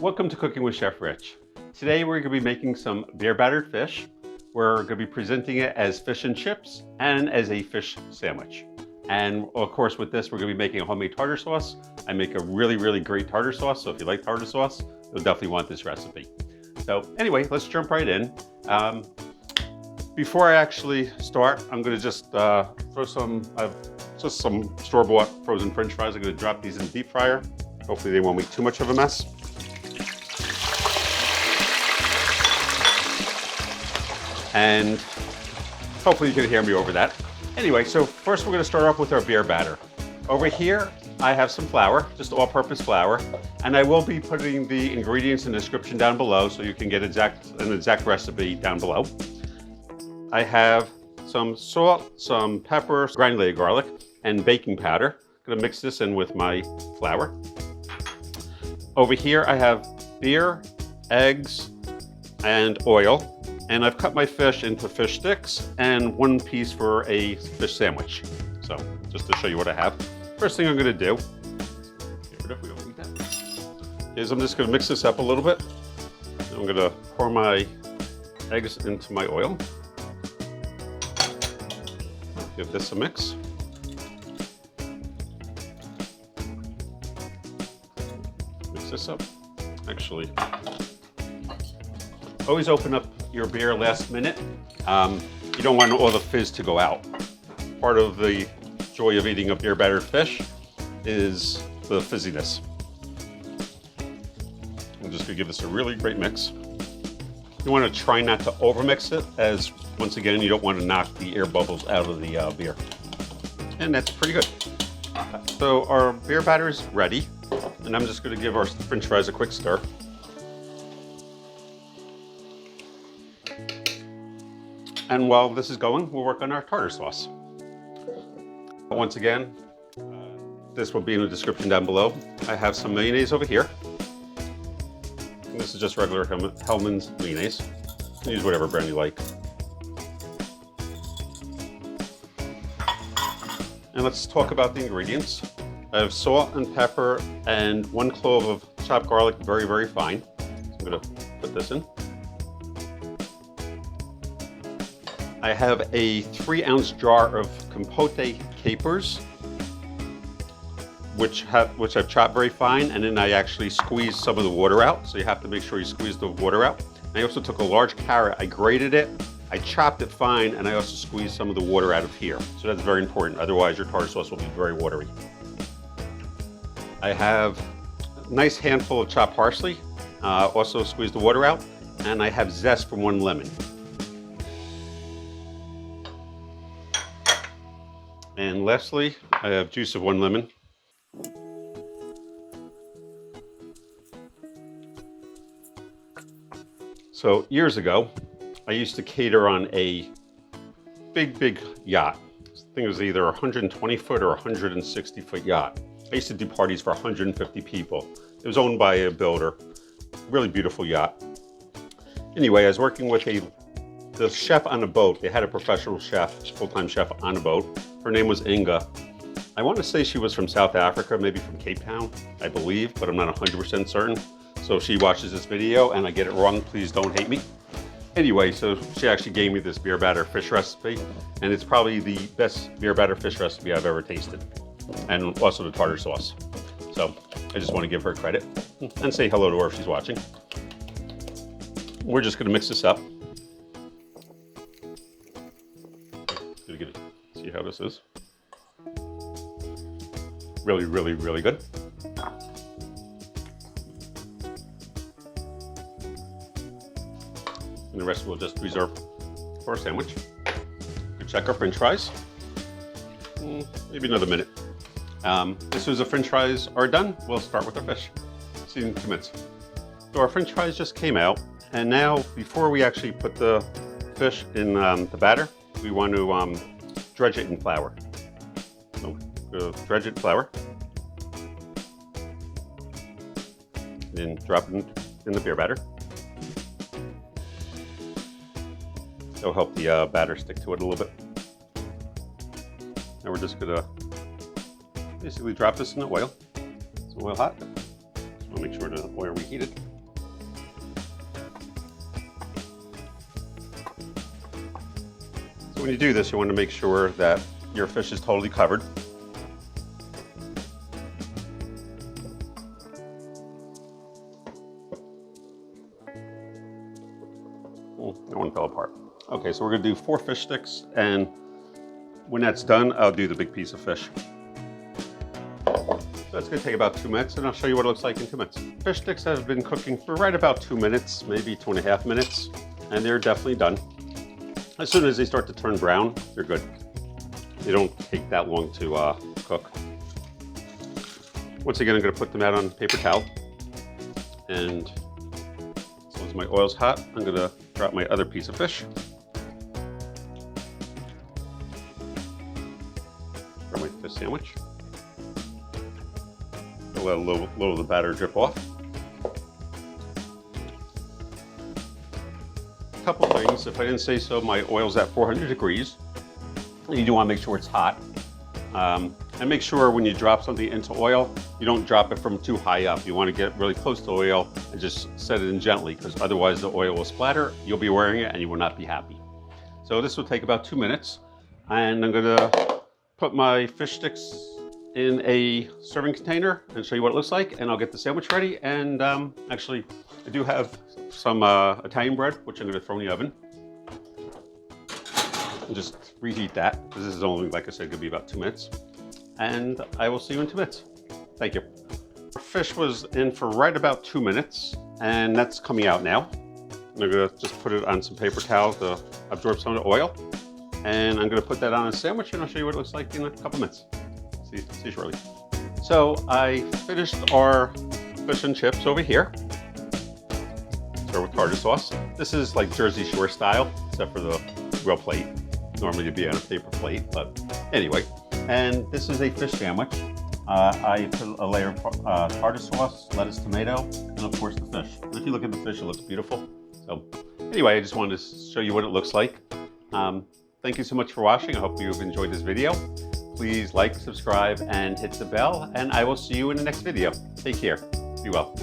Welcome to Cooking with Chef Rich. Today we're going to be making some beer battered fish. We're going to be presenting it as fish and chips and as a fish sandwich. And of course with this we're going to be making a homemade tartar sauce. I make a really great tartar sauce, so if you like tartar sauce, you'll definitely want this recipe. So anyway, let's jump right in. Before I actually start, I'm going to just throw some store-bought frozen French fries. I'm going to drop these in the deep fryer. Hopefully they won't make too much of a mess. And hopefully you can hear me over that. Anyway, so first we're going to start off with our beer batter. Over here I have some flour, just all-purpose flour, and I will be putting the ingredients in the description down below so you can get an exact recipe down below. I have some salt, some pepper, granulated garlic, and baking powder. I'm going to mix this in with my flour. Over here I have beer, eggs, and oil. And I've cut my fish into fish sticks and one piece for a fish sandwich. So just to show you what I have. First thing I'm going to do, get rid of, we don't need that, is I'm just going to mix this up a little bit. I'm going to pour my eggs into my oil. Give this a mix. Mix this up. Actually, always open up your beer last minute. You don't want all the fizz to go out. Part of the joy of eating a beer battered fish is the fizziness. I'm just gonna give this a really great mix. You wanna try not to overmix it, as once again, you don't wanna knock the air bubbles out of the beer. And that's pretty good. So our beer batter is ready, and I'm just gonna give our French fries a quick stir. And while this is going, we'll work on our tartar sauce. Once again, this will be in the description down below. I have some mayonnaise over here. And this is just regular Hellmann's mayonnaise. You can use whatever brand you like. And let's talk about the ingredients. I have salt and pepper and 1 clove of chopped garlic, very fine. So I'm gonna put this in. I have a 3-ounce jar of Capote capers, which I've chopped very fine, and then I actually squeezed some of the water out. So you have to make sure you squeeze the water out. I also took a large carrot, I grated it, I chopped it fine, and I also squeezed some of the water out of here. So that's very important, otherwise your tartar sauce will be very watery. I have a nice handful of chopped parsley, also squeezed the water out, and I have zest from 1 lemon. And lastly, I have juice of 1 lemon. So years ago, I used to cater on a big yacht. I think it was either a 120-foot or 160-foot yacht. I used to do parties for 150 people. It was owned by a builder, really beautiful yacht. Anyway, I was working with the chef on the boat. They had a professional chef, full-time chef on the boat. Her name was Inga. I want to say she was from South Africa, maybe from Cape Town, I believe, but I'm not 100% certain. So if she watches this video and I get it wrong, please don't hate me. Anyway, so she actually gave me this beer batter fish recipe, and it's probably the best beer batter fish recipe I've ever tasted. And also the tartar sauce. So I just want to give her credit and say hello to her if she's watching. We're just going to mix this up. See how this is. Really good. And the rest we'll just reserve for a sandwich. We'll check our French fries. Maybe another minute. As soon as the French fries are done, we'll start with our fish. See you in 2 minutes. So our French fries just came out, and now before we actually put the fish in the batter, we want to dredge it in flour. So dredge it in flour. Then drop it in the beer batter. It'll help the batter stick to it a little bit. Now we're just gonna basically drop this in the oil. Is the oil hot? Just wanna make sure the oil reheated. So when you do this, you want to make sure that your fish is totally covered. That one fell apart. Okay, so we're gonna do 4 fish sticks, and when that's done, I'll do the big piece of fish. That's gonna take about 2 minutes, and I'll show you what it looks like in 2 minutes. Fish sticks have been cooking for right about 2 minutes, maybe 2.5 minutes, and they're definitely done. As soon as they start to turn brown, they're good. They don't take that long to cook. Once again, I'm gonna put them out on paper towel, and as long as my oil's hot, I'm gonna drop my other piece of fish. For my fish sandwich. I'll let a little of the batter drip off. A couple things, if I didn't say so, my oil's at 400 degrees. You do want to make sure it's hot. And make sure when you drop something into oil, you don't drop it from too high up. You want to get really close to oil and just set it in gently, because otherwise the oil will splatter, you'll be wearing it, and you will not be happy. So this will take about 2 minutes, and I'm gonna put my fish sticks in a serving container and show you what it looks like, and I'll get the sandwich ready. And actually, I do have some Italian bread, which I'm gonna throw in the oven. And just reheat that, because this is only, like I said, gonna be about 2 minutes. And I will see you in 2 minutes. Thank you. Our fish was in for right about 2 minutes, and that's coming out now. I'm gonna just put it on some paper towel to absorb some of the oil. And I'm gonna put that on a sandwich, and I'll show you what it looks like in a couple minutes. See you shortly. So I finished our fish and chips over here. Start with tartar sauce. This is like Jersey Shore style, except for the real plate. Normally it'd be on a paper plate, but anyway. And this is a fish sandwich. I put a layer of tartar sauce, lettuce, tomato, and of course the fish. And if you look at the fish, it looks beautiful. So anyway, I just wanted to show you what it looks like. Thank you so much for watching. I hope you've enjoyed this video. Please like, subscribe, and hit the bell, and I will see you in the next video. Take care. Be well.